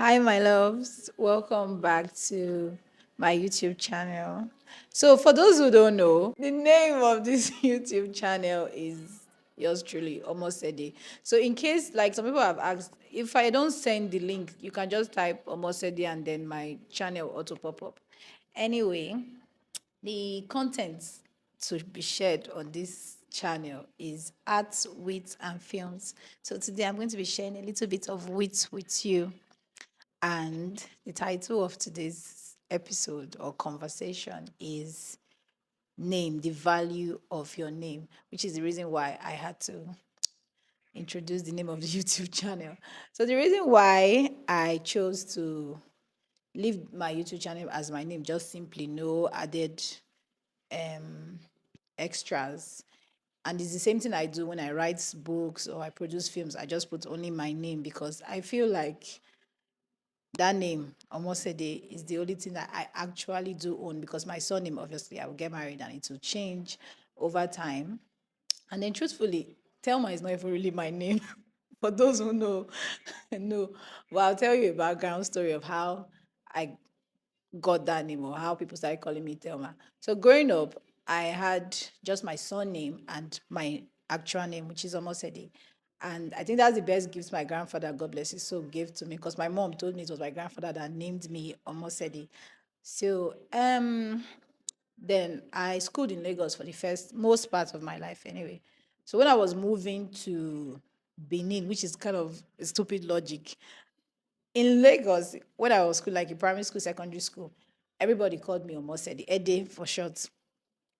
Hi, my loves. Welcome back to my YouTube channel. So, for those who don't know, the name of this YouTube channel is yours truly, Omosede. So, in case like some people have asked, if I don't send the link, you can just type Omosede and then my channel auto pop up. Anyway, the content to be shared on this channel is arts, wit, and films. So today I'm going to be sharing a little bit of wit with you. And the title of today's episode or conversation is Name, the value of your name, which is the reason why I had to introduce the name of the YouTube channel. So, the reason why I chose to leave my YouTube channel as my name, just simply no added extras. And it's the same thing I do when I write books or I produce films. I just put only my name because I feel like that name, Omosede, is the only thing that I actually do own because my surname, obviously, I will get married and it will change over time. And then, truthfully, Thelma is not even really my name. For those who know, know. But I'll tell you a background story of how I got that name or how people started calling me Thelma. So, growing up, I had just my surname and my actual name, which is Omosede. And I think that's the best gift my grandfather, God bless his soul, gave to me because my mom told me it was my grandfather that named me Omosede. So then I schooled in Lagos for the first most part of my life anyway. So when I was moving to Benin, which is kind of a stupid logic, in Lagos, when I was school, like in primary school, secondary school, everybody called me Omosede, Ede for short.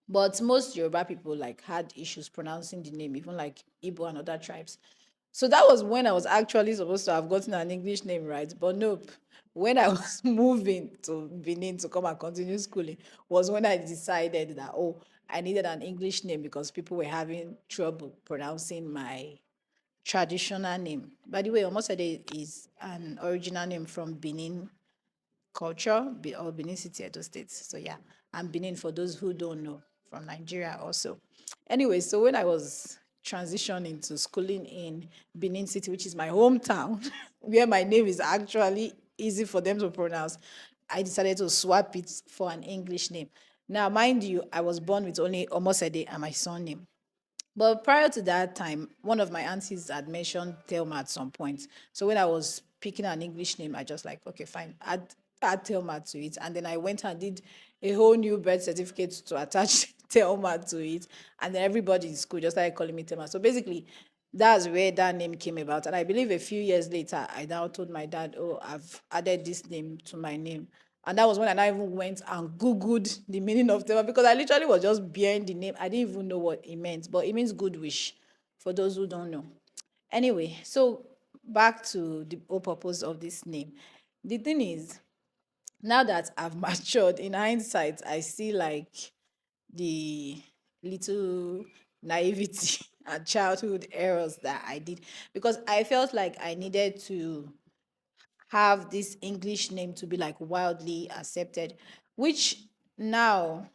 But most Yoruba people like had issues pronouncing the name, even like Igbo and other tribes. So that was when I was actually supposed to have gotten an English name right. But nope. When I was moving to Benin to come and continue schooling, was when I decided that I needed an English name because people were having trouble pronouncing my traditional name. By the way, Omosede is an original name from Benin culture or Benin City, Edo State. So yeah, and Benin for those who don't know from Nigeria also. Anyway, so when I was transitioning to schooling in Benin City, which is my hometown, where my name is actually easy for them to pronounce, I decided to swap it for an English name. Now, mind you, I was born with only Omosede and my surname. But prior to that time, one of my aunties had mentioned Thelma at some point. So when I was picking an English name, I just like, okay, fine, add Thelma to it. And then I went and did a whole new birth certificate to attach Thelma to it. And then everybody in school just started calling me Thelma. So basically, that's where that name came about. And I believe a few years later, I now told my dad, oh, I've added this name to my name. And that was when I even went and Googled the meaning of Tema because I literally was just bearing the name. I didn't even know what it meant, but it means good wish for those who don't know. Anyway, so back to the whole purpose of this name. The thing is, now that I've matured, in hindsight, I see like the little naivety and childhood errors that I did because I felt like I needed to have this English name to be like wildly accepted, which now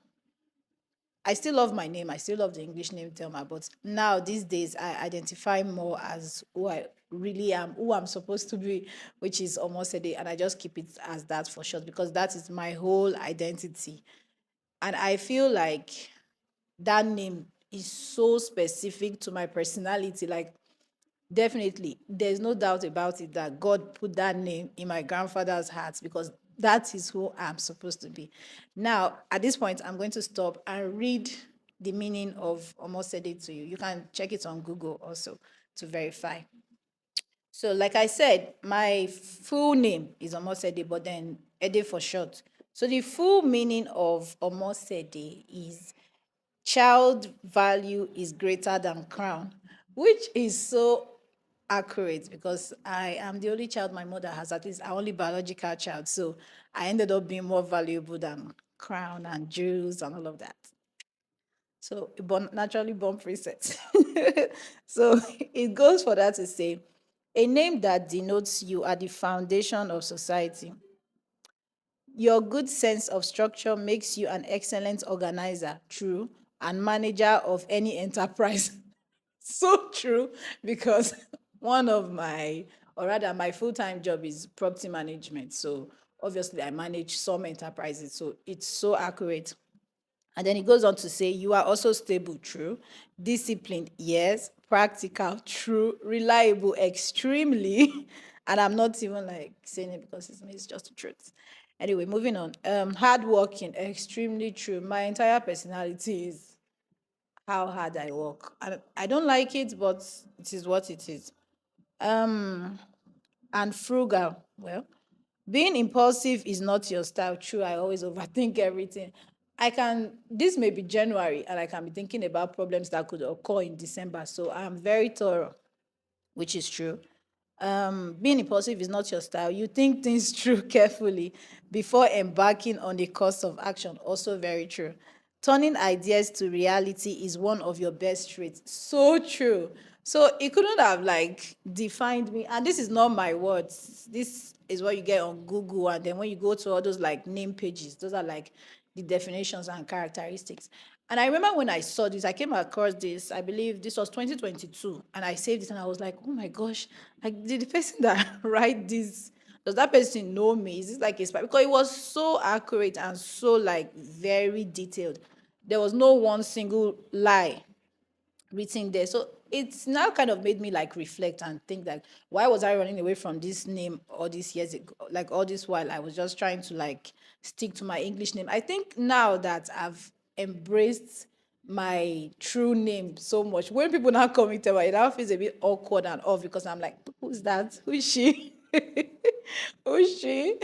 I still love my name. I still love the English name Thelma, but now these days I identify more as who I really am, who I'm supposed to be, which is Omosede, and I just keep it as that for short because that is my whole identity. And I feel like that name is so specific to my personality. Like definitely, there's no doubt about it that God put that name in my grandfather's heart because that is who I'm supposed to be. Now, at this point, I'm going to stop and read the meaning of Omosede to you. You can check it on Google also to verify. So, like I said, my full name is Omosede, but then Ede for short. So, the full meaning of Omosede is child value is greater than crown, which is so accurate because I am the only child my mother has, at least our only biological child. So I ended up being more valuable than crown and jewels and all of that. So naturally born princess. So it goes for that to say a name that denotes you are the foundation of society. Your good sense of structure makes you an excellent organizer, true, and manager of any enterprise. So true because one of my or rather, my full-time job is property management. So obviously, I manage some enterprises. So it's so accurate. And then it goes on to say, you are also stable, true. Disciplined, yes. Practical, true. Reliable, extremely. And I'm not even like saying it because it's me, it's just the truth. Anyway, moving on. Hardworking, extremely true. My entire personality is how hard I work. I don't like it, but it is what it is. And frugal. Well, being impulsive is not your style. True, I always overthink everything. This may be January, and I can be thinking about problems that could occur in December. So I'm very thorough, which is true. Being impulsive is not your style. You think things through carefully before embarking on a course of action. Also very true. Turning ideas to reality is one of your best traits. So true. So it couldn't have like defined me. And this is not my words. This is what you get on Google. And then when you go to all those like name pages, those are like the definitions and characteristics. And I remember when I saw this, I came across this, I believe this was 2022, and I saved it and I was like, oh my gosh, like did the person that write this, does that person know me? Is this like a spy? Because it was so accurate and so like very detailed. There was no one single lie written there. So it's now kind of made me like reflect and think like, why was I running away from this name all these years ago? Like all this while I was just trying to like stick to my English name. I think now that I've embraced my true name so much, when people now call me Tewa, it now feels a bit awkward and off because I'm like, who's that? Who is she? Who's she?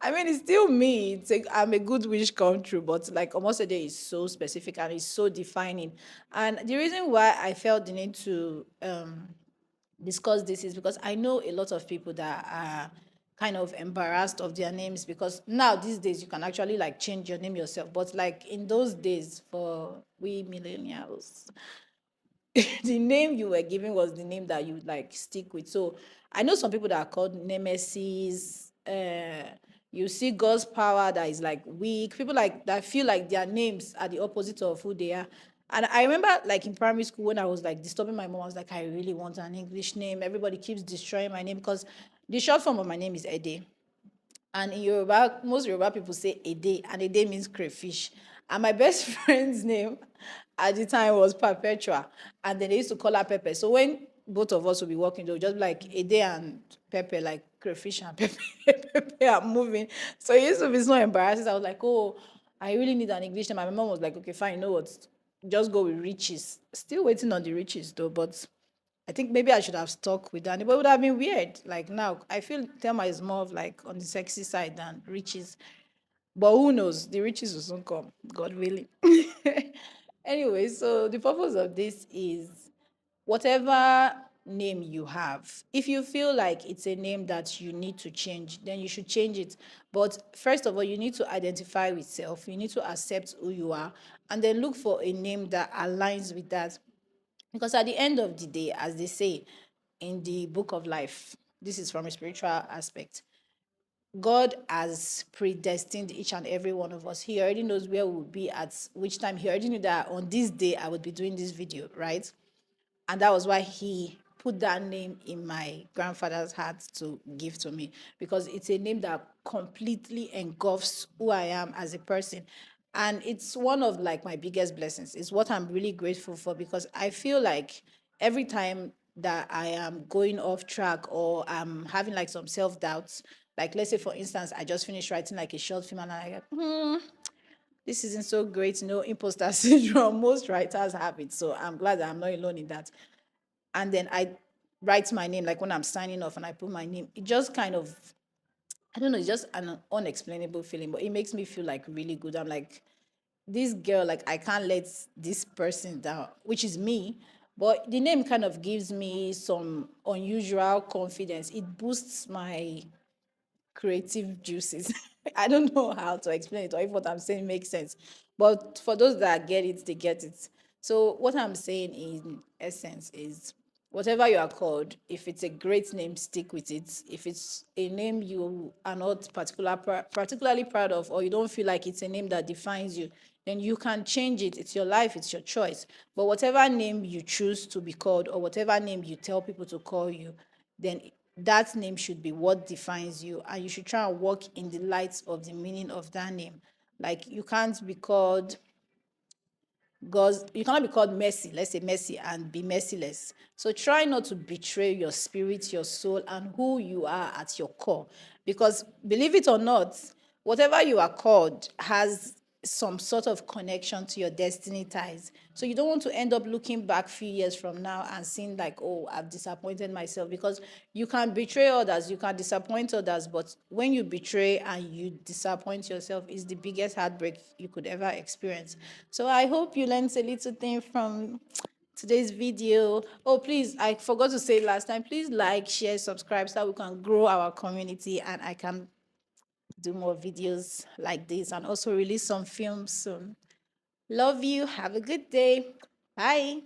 I mean, it's still me. I'm a good wish come true, but like Omosede is so specific and it's so defining. And the reason why I felt the need to discuss this is because I know a lot of people that are kind of embarrassed of their names because now these days you can actually like change your name yourself. But like in those days for we millennials, the name you were given was the name that you like stick with. So I know some people that are called nemesis. You see God's power that is like weak. People like that feel like their names are the opposite of who they are. And I remember like in primary school when I was like disturbing my mom, I was like, I really want an English name. Everybody keeps destroying my name because the short form of my name is Ede. And in Yoruba, most Yoruba people say Ede, and Ede means crayfish. And my best friend's name at the time was Perpetua, and then they used to call her Pepe. So when both of us would be walking, they would just be like Ede and Pepe, like crayfish and Pepe, Pepe are moving. So it used to be so embarrassing. I was like, oh, I really need an English name. And my mom was like, okay, fine, you know what? Just go with riches. Still waiting on the riches though, but I think maybe I should have stuck with Danny, but it would have been weird. Like now, I feel Thelma is more of like on the sexy side than Riches. But who knows? The riches will soon come, God willing. Anyway, so the purpose of this is whatever name you have, if you feel like it's a name that you need to change, then you should change it. But first of all, you need to identify with self, you need to accept who you are, and then look for a name that aligns with that. Because at the end of the day, as they say in the book of life, this is from a spiritual aspect. God has predestined each and every one of us. He already knows where we'll be at which time. He already knew that on this day I would be doing this video, right? And that was why he put that name in my grandfather's heart to give to me because it's a name that completely engulfs who I am as a person. And it's one of like my biggest blessings. It's what I'm really grateful for because I feel like every time that I am going off track or I'm having like some self-doubts, like let's say for instance, I just finished writing like a short film and I get, this isn't so great, imposter syndrome. Most writers have it. So I'm glad that I'm not alone in that. And then I write my name, like when I'm signing off and I put my name, it just kind of, I don't know, it's just an unexplainable feeling, but it makes me feel like really good. I'm like, this girl, like, I can't let this person down, which is me. But the name kind of gives me some unusual confidence. It boosts my creative juices. I don't know how to explain it or if what I'm saying makes sense. But for those that get it, they get it. So what I'm saying in essence is whatever you are called, if it's a great name, stick with it. If it's a name you are not particularly proud of, or you don't feel like it's a name that defines you, then you can change it. It's your life, it's your choice. But whatever name you choose to be called, or whatever name you tell people to call you, then that name should be what defines you, and you should try and walk in the light of the meaning of that name. Like you can't be called God's, you cannot be called mercy, let's say mercy, and be merciless. So try not to betray your spirit, your soul, and who you are at your core. Because believe it or not, whatever you are called has some sort of connection to your destiny ties. So you don't want to end up looking back few years from now and seeing like, oh, I've disappointed myself, because you can betray others, you can disappoint others, but when you betray and you disappoint yourself, is the biggest heartbreak you could ever experience. So I hope you learned a little thing from today's video. Oh, please, I forgot to say last time, please like, share, subscribe so that we can grow our community and I can do more videos like this and also release some films soon. Love you. Have a good day. Bye.